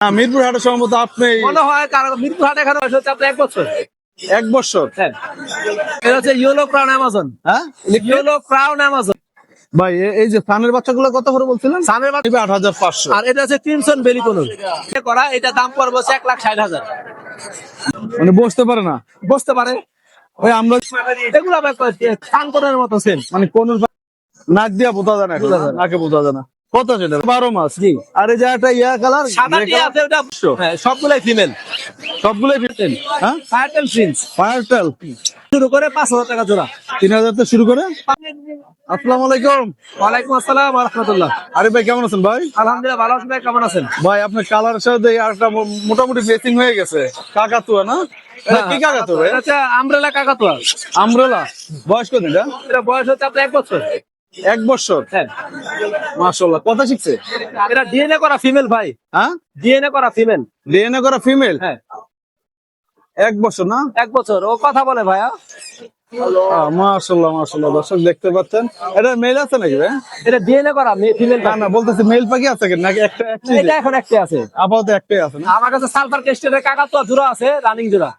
মিরপুর হাটে সম্ভবত আপনি মনে হয় কারণ মিরপুর হাটে এখানে বয়স হচ্ছে আপনার 1 বছর। 1 বছর। হ্যাঁ, এটা হচ্ছে ইয়েলো ক্রাউন অ্যামাজন। হ্যাঁ ইয়েলো ক্রাউন অ্যামাজন। ভাই এই যে ফানের বাচ্চাগুলো কত করে বলছিলেন? সানের বাচ্চা 8,500। আর এটা হচ্ছে ক্রিমসন বেলি কোনুর করা, এটা দাম পড়বে হচ্ছে 1,60,000। মানে বসতে পারে না, বুঝতে পারে ওই আমরা এগুলো আবার কানকনের মতো সেম। মানে কোন নাক দিয়া বোঝা যায় না, এখন বোঝা যায় না। নাকে বোঝা যায় না। কত সেটা? 12 মাস। জি। আর এই যে একটা ইয়া কালার সাদাটি আছে ওটা, হ্যাঁ সবগুলাই ফিমেল। সবগুলোই ফিমেল। হ্যাঁ ফায়ারটেল প্রিন্স ফায়ারটেল শুরু করে 5,000 টাকা জোড়া। 3,000 থেকে শুরু করে। আসসালামু আলাইকুম। ওয়ালাইকুম আসসালাম ওয়া রাহমাতুল্লাহ। আরে ভাই কেমন আছেন ভাই? আলহামদুলিল্লাহ ভালো আছি ভাই, কেমন আছেন? ভাই আপনার কালারের সাথে আর একটা মোটামুটি ম্যাচিং হয়ে গেছে। কাকাতুয়া না? এটা কি কাকাতুয়া ভাই? এটা হচ্ছে আমব্রেলা কাকাতুয়া। আমব্রেলা। বয়স কত এটা? এটা বয়স হচ্ছে আপনার 1 বছর। 1 বছর। হ্যাঁ, মাশাআল্লাহ। কথা শিখছে? এটা ডিএনএ করা ফিমেল ভাই। হ্যাঁ ডিএনএ করা ফিমেল। ডিএনএ করা ফিমেল। হ্যাঁ 1 বছর না? 1 বছর। ও কথা বলে ভাইয়া। মাশাআল্লাহ মাশাআল্লাহ। দর্শক দেখতে পাচ্ছেন, এটা মেল আছে নাকি ভাই? এটা ডিএনএ করা ফিমেল। না না, বলতেছি মেল পাখি আছে নাকি? একটা এটা এখন একটাই আছে আপাতত একটাই আছে না? আমার কাছে। সালফার টেস্টের কাকাতুয়া জোড়া আছে, রানিং জোড়া।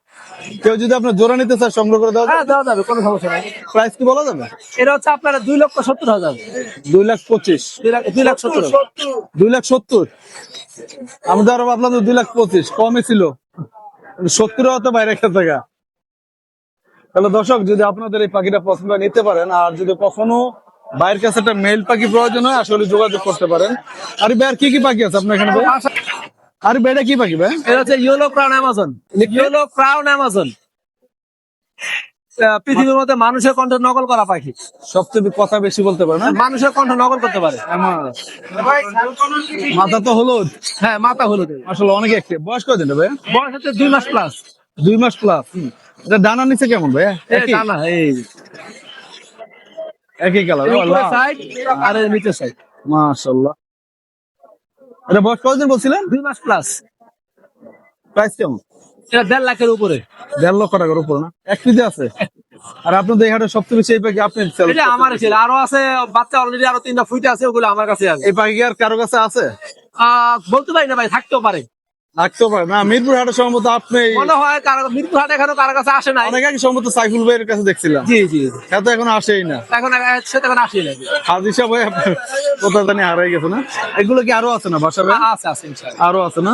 কেউ যদি আপনার জোড়া নিতে চায় সংগ্রহ করে দেওয়া হ্যাঁ দেওয়া যাবে, কোনো সমস্যা নাই। প্রাইস কি বলা যাবে? এটা হচ্ছে আপনার 2,70,000। 2,25,000। 2,70,000। 2,70,000। আমি তো আরো ভাবলাম 2,25,000 কমই ছিল। 70 হতে বাইরে টাকা। তাহলে দর্শক, যদি আপনাদের এই পাখিটা পছন্দ হয় নিতে পারেন। আর যদি কখনো বাইরের কাছে একটা মেল পাখি প্রয়োজন হয়, আসলে যোগাযোগ করতে পারেন। আর ভাই আর কি কি পাখি আছে আপনার এখানে ভাই? আর বেটা কি পাখি ভাই? এটা হচ্ছে yellow crown Amazon. Yellow crown Amazon পৃথিবীর মধ্যে মানুষের কণ্ঠ নকল করা পাখি। সবচেয়ে কথা বেশি বলতে পারে না? মানুষের কণ্ঠ নকল করতে পারে। মাথা তো হলুদ। হ্যাঁ মাথা হলুদ। আসলে অনেক একটি বয়স কত দিন ভাই? বয়স হচ্ছে 2 মাস প্লাস। 2 মাস প্লাস। এটা ডানা নিচে কেমন ভাই? একই না এই একই কালার। সাইড আর এর নিচের সাইড। মাশাআল্লাহ। এটা বয়স কতদিন বলছিলেন? 2 মাস প্লাস। প্রাইস কেমন? এটা 1.5 লাখের উপরে। 1.5 লক্ষ টাকার উপর না? এক পিসে আছে। আর আপনাদের এই হাটে সবচেয়ে বেশি এই পাখি আপনি sell এটা করতেছেন? আমার ছিল, আরো আছে বাচ্চা অলরেডি, আরো 3টা ফুটে আছে, ওগুলো আমার কাছে আছে। এই পাখি কি আর কারো কাছে আছে? বলতে পারি না ভাই, থাকতেও পারে। থাকতে পারে না। মিরপুর হাটে সম্ভবত আপনি মনে হয় কারণ মিরপুর হাটে এখনো কারো কাছে আসে নাই। অনেক আগে সম্ভবত সাইফুল ভাইয়ের কাছে দেখছিলাম। জি জি, এত এখন আসেই না। এখন সেটা এখন আসি নাই। হাজি সাহেব ভাই আপনার কোথাও জানি হারাই গেছে না? এগুলো কি আরো আছে না বাসা ভাই? আছে আছে ইনশাআল্লাহ। আরো আছে না?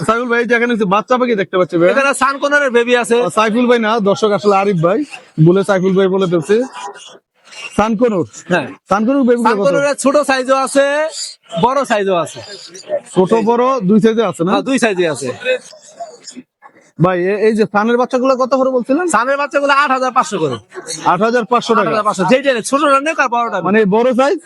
সাইফুল ভাই যেখানে বাচ্চা পাখি দেখতে পাচ্ছি ভাই। এখানে সানকোনারের বেবি আছে। সাইফুল ভাই না, দর্শক আসলে আরিফ ভাই বলে সাইফুল ভাই বলে ফেলছে। সানকনুর। হ্যাঁ সানকনুর বেবি কত? সানকোনারের ছোট সাইজও আছে, বড় সাইজও আছে। ছোট বড় দুই সাইজে আছে না? 2 সাইজে আছে ভাই এই যে ফানের বাচ্চাগুলো কত করে বলছিলেন? সানের বাচ্চাগুলো 8,500 করে। 8,500 টাকা। 8,500 যেটা ছোটটা নেই আর বড়টা নেই। মানে বড় সাইজ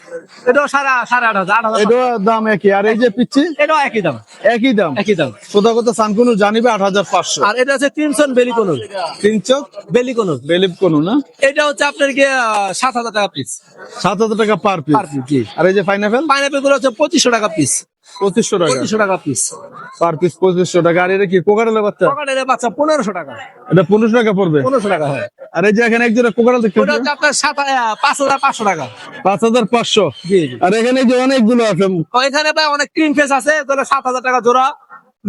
এটাও 8,500 8,500। এটা দাম একই। আর এই যে পিচ্ছি এটাও একই দাম। একই দাম। একই দাম। কোথাও কোথাও সানকনুর জানিবে 8,500। আর এটা হচ্ছে ক্রিমসন বেলি কোনুর। 3 চোখ বেলি কোনুর। বেলিপ কোনু না? এটা হচ্ছে আপনার গিয়ে 7,000 টাকা পিস। 7,000 টাকা পার পিস। পার পিস জি। আর এই যে পাইনাপেল পাইনাপেল গুলো হচ্ছে 2,500 টাকা পিস। 2,500 টাকা 2,500 টাকা পিস। Per piece. 2,500 টাকা। আর এটা কি কোকারেলের বাচ্চা? পকেটের বাচ্চা 1,500 টাকা। এটা 1500 টাকা পড়বে। 1,500 টাকা হয়। আর এই যে এখানে এক জোড়া কোকারেল দেখতে ওটা হচ্ছে আপনার 5,500 টাকা। 5,500। জি জি। আর এখানে যে অনেকগুলো আছে। এখানে ভাই অনেক ক্রিম ফেস আছে, তাহলে 7,000 টাকা জোড়া।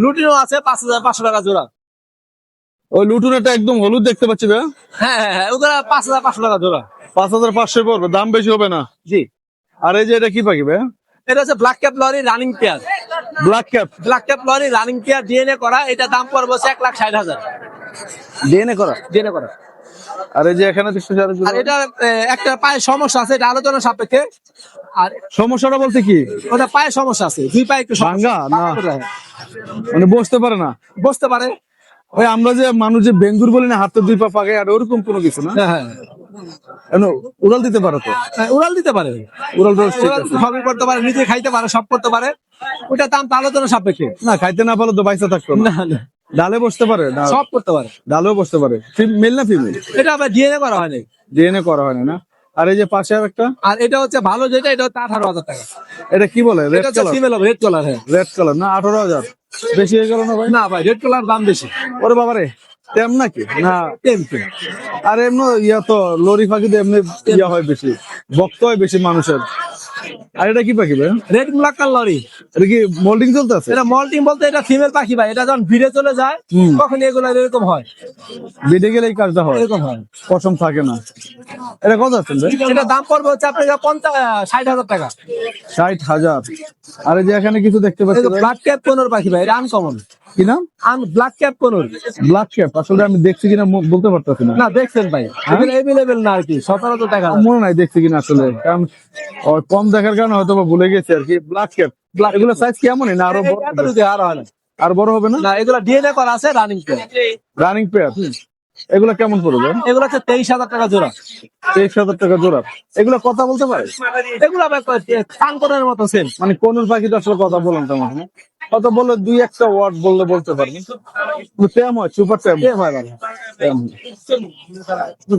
লুটিনও আছে 5,500 টাকা জোড়া। ওই লুটুনাটা একদম হলুদ দেখতে পাচ্ছি ভাই। হ্যাঁ হ্যাঁ হ্যাঁ, ওগুলা 5,500 টাকা জোড়া। 5,500 পড়বে, দাম বেশি হবে না? জি। আর এই যে এটা কি পাখি ভাই? এটা হচ্ছে black cap lory running pair. Black cap. Black cap lory running pair DNA করা, এটা দাম পড়বে হচ্ছে 1,60,000। ডিএনএ করা। ডিএনএ করা। আর এই যে এখানে আর এটা একটা পায়ে সমস্যা আছে, এটা আলোচনা সাপেক্ষে। আর সমস্যাটা বলতে কি? ওটা পায়ে সমস্যা আছে, 2 পায়ে একটু ভাঙ্গা না? হ্যাঁ। মানে বসতে পারে না? বসতে পারে। ওই আমরা যে মানুষ যে বেঙ্গুর বলি না, হাতে 2 পা পাকে, আর ওরকম কোনো কিছু না? হ্যাঁ হ্যাঁ উড়াল দিতে পারো তো? হ্যাঁ, উড়াল দিতে পারে। উড়াল ঠিক আছে। সবই করতে পারে, নিজে খাইতে পারে, সব করতে পারে। ওটা দাম তো আলোচনা সাপেক্ষে। না, খাইতে না পারলে তো বাইসা থাকতো না। না না, ডালে বসতে পারে? সব করতে পারে। ডালেও বসতে পারে। মেল না ফিমেল? এটা আবার ডিএনএ করা হয়নি। ডিএনএ করা হয় না? আর এই যে পাশে আর একটা, আর এটা হচ্ছে ভালো যেটা, এটা হচ্ছে 18,000 টাকা। এটা কি বলে? রেড এটা হচ্ছে কালার। Female, red colour. হ্যাঁ রেড কালার না? 18,000 বেশি হয়ে গেল না ভাই? না ভাই, রেড কালার দাম বেশি। ওরে বাবারে, তেম নাকি না? টেম। আর এমনি ইয়া তো লরি পাখি তো এমনি ইয়া হয় বেশি, ভক্ত হয় বেশি মানুষের। আর এটা কি পাখি ভাই? রেড মুলাক্কার লরি। এটা কি মোল্ডিং চলতে আছে? এটা মল্টিং বলতে এটা ফিমেল পাখি ভাই, এটা যখন ভিড়ে চলে যায় তখন এগুলো এরকম হয়, বেডে গেলে এই কাজটা হয়, এরকম হয়। পশম থাকে না। এটা কত আছে ভাই? এটা দাম পড়বে হচ্ছে আপনার 60,000 টাকা। 60,000। আর এই যে এখানে কিছু দেখতে পাচ্ছি ভাই, ব্ল্যাক ক্যাপ কোনোর পাখি ভাই, এটা আনকমন। কি নাম? Black cap conure. Black cap. আসলে আমি দেখছি কিনা বলতে পারতেছি না। না দেখছেন ভাই, এগুলো এভেলেবেল না আর কি, সচরাচর টাকা। মনে নাই দেখছি কিনা আসলে, কারণ কম দেখার কারণে হয়তো বা ভুলে গেছি আর কি। ব্ল্যাক ক্যাপ এগুলো সাইজ কেমনই না আরো বড় হবে? আর হয় না, আর বড় হবে না? না এগুলো ডিএনএ করা আছে, রানিং পেয়ার। Running pair. এগুলো কেমন পড়বে? এগুলো হচ্ছে 23,000 টাকা জোড়া। 23,000 টাকা জোড়া। এগুলো কথা বলতে পারে? এগুলো কানকনের মতো সেম। মানে কোন পাখি তো আসলে কথা বলেন তেমন না, কথা বললে দুই একটা ওয়ার্ড বললে বলতে পারি, কিন্তু ট্যাম হয়, সুপার ট্যাম। হয় ভাই।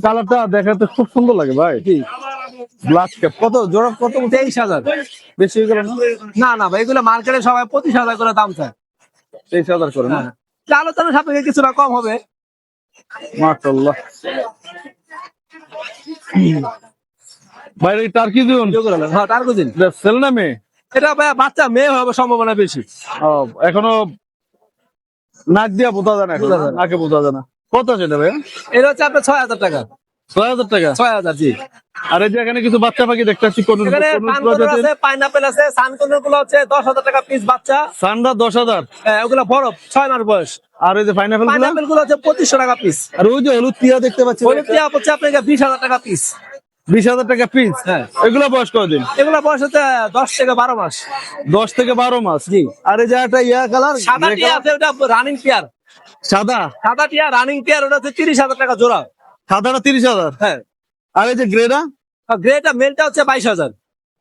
কালারটা দেখাতে খুব সুন্দর লাগে ভাই। ব্ল্যাক ক্যাপ কত জোড়া? কত? 23,000। বেশি হয়ে গেল না? না না ভাই, এগুলো মার্কেটে সবাই 25,000 করে দাম চায়। 23,000 করে না? আলোচনার সাপেক্ষে কিছুটা কম হবে। মাশাআল্লাহ। বাইরে টার্কি দিন। হ্যাঁ টার্গোজিন। সেল না মেয়ে? এটা ভাই বাচ্চা মেয়ে হবে সম্ভাবনা বেশি। এখনো নাক দিয়া বোঝা যায় না, এখন নাকে বোঝা যায় না। কত আছে এটা ভাই? এটা হচ্ছে আপনার 6,000 টাকা। 6,000 টাকা। 6,000 জি। আর এই যে এখানে কিছু বাচ্চা পাখি দেখতে পাচ্ছি, কোন এখানে কানকোনর আছে, পাইনাপেল আছে, সানকোনর গুলো হচ্ছে 10,000 টাকা পিস বাচ্চা। সানরা 10,000। ওগুলা বড় 6 মাস বয়স। আর এই যে পাইনাপেল গুলো? পাইনাপেল গুলো হচ্ছে 2,500 টাকা পিস। আর ওই যে হলুদ টিয়া দেখতে পাচ্ছি, হলুদ টিয়া হচ্ছে আপনার 20,000 টাকা পিস। 20,000 টাকা পিস। হ্যাঁ। এগুলো বয়স কতদিন? এগুলা বয়স হচ্ছে 10 থেকে 12 মাস। 10 থেকে 12 মাস। জি। আর এই যে একটা ইয়া কালার, সাদা টিয়া আছে, ওটা রানিং পেয়ার। সাদা সাদা টিয়া রানিং পেয়ার, ওটা হচ্ছে 30,000 টাকা জোড়া। সাদাটা 30,000। হ্যাঁ। আর এই যে গ্রেটা? গ্রেটা মেলটা হচ্ছে 22,000।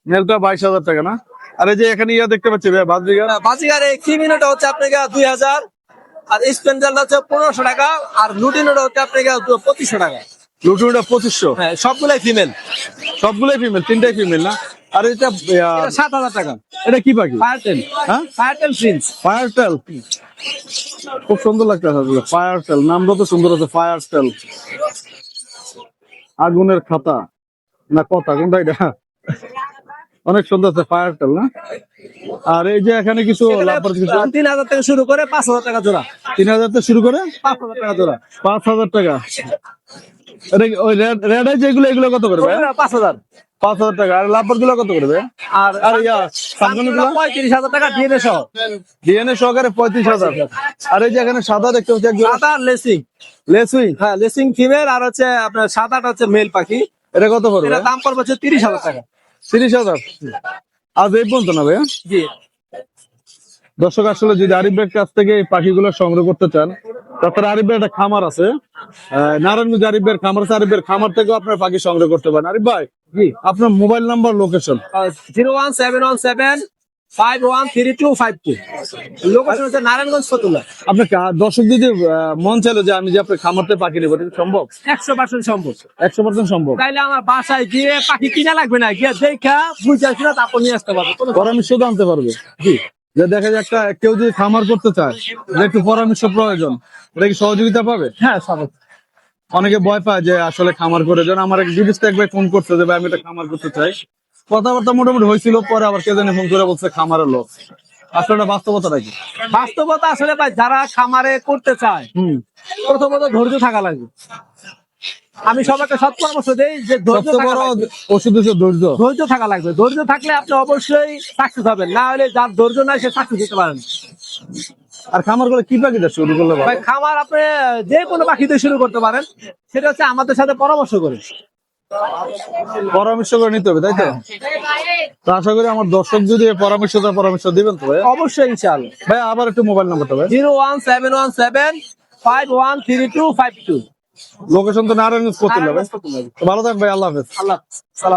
মেলটা 22,000 টাকা না? আর এই যে এখানে ইয়া দেখতে পাচ্ছি ভাই, বাজরিগার। বাজিগার এই ক্রিমিনোটা হচ্ছে আপনার 2,000, আর স্পেন্ডালটা হচ্ছে 1,500 টাকা, আর লুটিনোটা হচ্ছে আপনার 2,500 টাকা। লুটুটা 2,500। হ্যাঁ সবগুলাই ফিমেল। সবগুলোই ফিমেল, তিনটাই ফিমেল না? আর এটা 7,000 টাকা। এটা কি পাখি? ফায়ারটেল। হ্যাঁ, ফায়ারটেল প্রিন্স। ফায়ারটেল। খুব সুন্দর লাগতেছে আসলে, ফায়ারটেল নামটা তো সুন্দর আছে, ফায়ারটেল। আগুনের খাতা না কথা, কোনটা এটা? অনেক সুন্দর আছে ফায়ারটেল না? আর এই যে এখানে কিছু লাভবার কিছু 3,000 থেকে শুরু করে 5,000 টাকা জোড়া। 3,000 থেকে শুরু করে 5,000 টাকা জোড়া। 5,000 টাকা। এটা কি ওই রেড আই যেগুলো, এগুলো কত করে ভাই? 5,000। 5,000 টাকা। আর লাভবার গুলো কত করে ভাই? আর আর ইয়া সানগুলো 35,000 টাকা ডিএনএ সহ। ডিএনএ সহকারে 35,000। আর এই যে এখানে সাদা দেখতে পাচ্ছি একজন, সাদা লেসিং। লেসুই। হ্যাঁ লেসিং ফিমেল, আর হচ্ছে আপনার সাদাটা হচ্ছে মেল পাখি। এটা কত পড়বে? এটা দাম পড়বে হচ্ছে 30,000 টাকা। 30,000। আজ এই পর্যন্ত না ভাইয়া? জি। দর্শক আসলে যদি আরিফ ভাইয়ের কাছ থেকে এই পাখিগুলো সংগ্রহ করতে চান, তাছাড়া আরিফ ভাইয়ের একটা খামার আছে, নারায়ণগঞ্জ আরিফ ভাইয়ের খামার আছে। আরিফ ভাইয়ের খামার থেকেও আপনার পাখি সংগ্রহ করতে পারেন। আরিফ ভাই, জি। আপনার মোবাইল নাম্বার, লোকেশন? 01717513252। লোকেশন হচ্ছে নারায়ণগঞ্জ ফতুল্লা। আপনার দর্শক যদি মন চাইলো যে আমি যে আপনার খামার থেকে পাখি নেবো, এটা সম্ভব? 100% সম্ভব। 100% সম্ভব। তাইলে আমার বাসায় গিয়ে পাখি কিনা লাগবে না, গিয়ে দেখা বুঝে কিনা তারপর নিয়ে আসতে পারবো। পরামর্শ তো আনতে পারবে। জি। যে দেখা যায় একটা কেউ যদি খামার করতে চায়, যে একটু পরামর্শ প্রয়োজন, এটা কি সহযোগিতা পাবে? হ্যাঁ সব। অনেকে ভয় পায় যে আসলে খামার করে, যেন আমার এক বিদেশ থেকে একবার ফোন করছে যে ভাই আমি একটা খামার করতে চাই, কথাবার্তা মোটামুটি হয়েছিল, পরে আবার কে জানি ফোন করে বলছে খামারের লোক। আসলে বাস্তবতা নাকি? বাস্তবতা আসলে ভাই, যারা খামারে করতে চায় প্রথমত ধৈর্য থাকা লাগবে। আমি সবাইকে সৎ পরামর্শ দেই যে ধৈর্য সবচেয়ে থাকা বড় লাগবে। ওষুধ হচ্ছে ধৈর্য। ধৈর্য থাকা লাগবে। ধৈর্য থাকলে আপনি অবশ্যই সাকসেস হবেন, না হলে যার ধৈর্য নাই সে সাকসেস হতে পারেন। আর খামার করে কি পাখি দিয়ে শুরু করলে ভালো? ভাই খামার আপনি যে কোনো পাখি দিয়ে শুরু করতে পারেন, সেটা হচ্ছে আমাদের সাথে পরামর্শ করে। পরামর্শ করে নিতে হবে, তাই তো? তো আশা করি আমার দর্শক যদি এই পরামর্শ দিবেন তো ভাই? অবশ্যই ইনশাআল্লাহ। ভাই আবার একটু মোবাইল নাম্বারটা ভাই। 01717513252। লোকেশন তো নারায়ণগঞ্জ ফতুল্লা ভাই। তো ভালো থাকবেন ভাই, আল্লাহ হাফেজ। আল্লাহ সালাম।